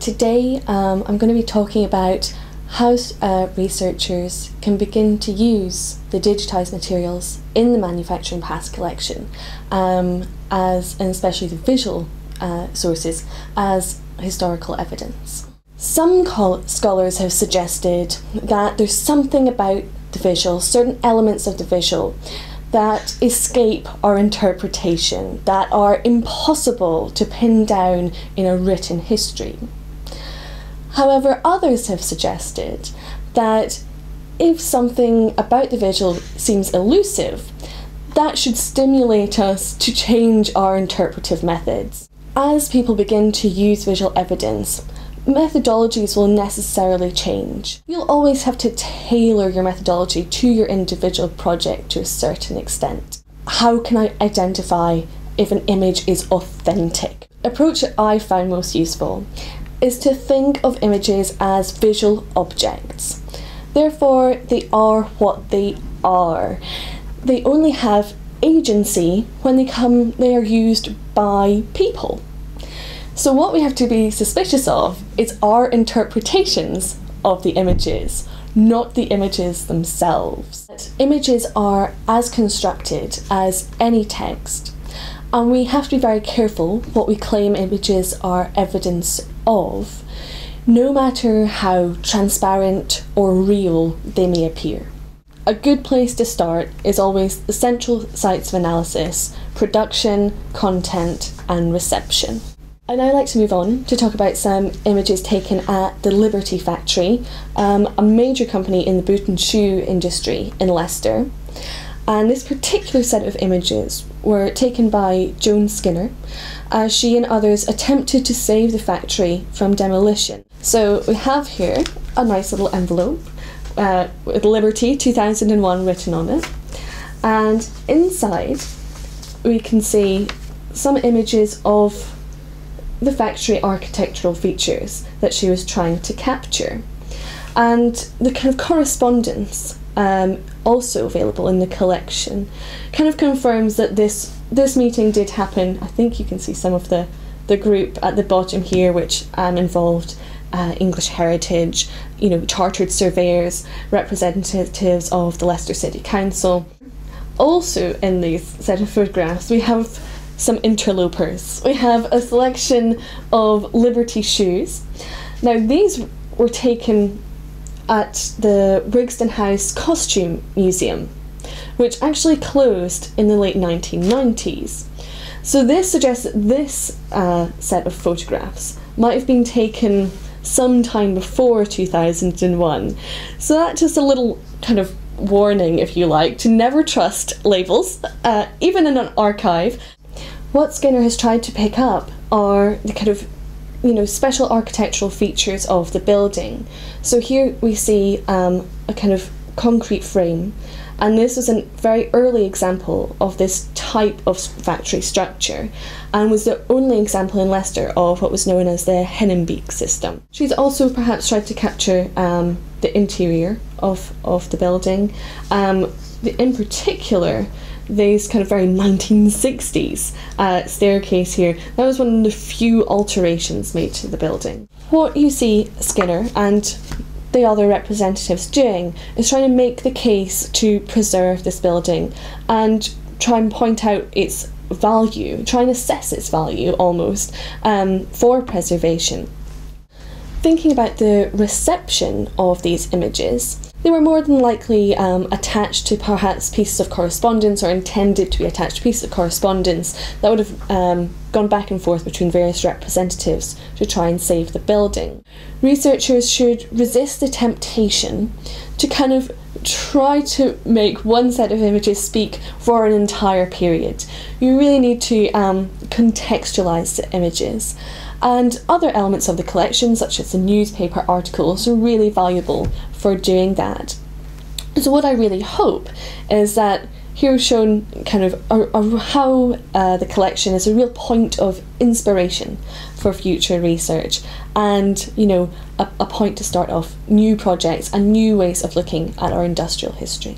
Today I'm going to be talking about how researchers can begin to use the digitised materials in the manufacturing past collection, and especially the visual sources, as historical evidence. Some scholars have suggested that there's something about the visual, certain elements of the visual, that escape our interpretation, that are impossible to pin down in a written history. However, others have suggested that if something about the visual seems elusive, that should stimulate us to change our interpretive methods. As people begin to use visual evidence, methodologies will necessarily change. You'll always have to tailor your methodology to your individual project to a certain extent. How can I identify if an image is authentic? The approach that I found most useful is to think of images as visual objects. Therefore, they are what they are. They only have agency when they are used by people. So what we have to be suspicious of is our interpretations of the images, not the images themselves. Images are as constructed as any text, and we have to be very careful what we claim images are evidence of, no matter how transparent or real they may appear. A good place to start is always the central sites of analysis: production, content, and reception. I'd now like to move on to talk about some images taken at the Liberty Factory, a major company in the boot and shoe industry in Leicester. And this particular set of images were taken by Joan Skinner, as she and others attempted to save the factory from demolition. So we have here a nice little envelope with Liberty 2001 written on it, and inside we can see some images of the factory architectural features that she was trying to capture, and the kind of correspondence also available in the collection kind of confirms that this meeting did happen. I think you can see some of the group at the bottom here, which involved English heritage, chartered surveyors, representatives of the Leicester City Council. Also in these set of photographs we have some interlopers. We have a selection of Liberty shoes. Now these were taken at the Wigston House Costume Museum, which actually closed in the late 1990s. So this suggests that this set of photographs might have been taken sometime before 2001. So that's just a little kind of warning, if you like, to never trust labels, even in an archive. What Skinner has tried to pick up are the kind of special architectural features of the building. So here we see a kind of concrete frame, and this was a very early example of this type of factory structure, and was the only example in Leicester of what was known as the Hinnenbeek system. She's also perhaps tried to capture the interior of the building, in particular these kind of very 1960s staircase here. That was one of the few alterations made to the building. What you see Skinner and the other representatives doing is trying to make the case to preserve this building and try and point out its value, try and assess its value almost, for preservation. Thinking about the reception of these images, they were more than likely attached to perhaps pieces of correspondence, or intended to be attached to pieces of correspondence that would have gone back and forth between various representatives to try and save the building. Researchers should resist the temptation to kind of try to make one set of images speak for an entire period. You really need to contextualise the images. And other elements of the collection, such as the newspaper articles, are really valuable for doing that. So what I really hope is that here is shown kind of how the collection is a real point of inspiration for future research, and a point to start off new projects and new ways of looking at our industrial history.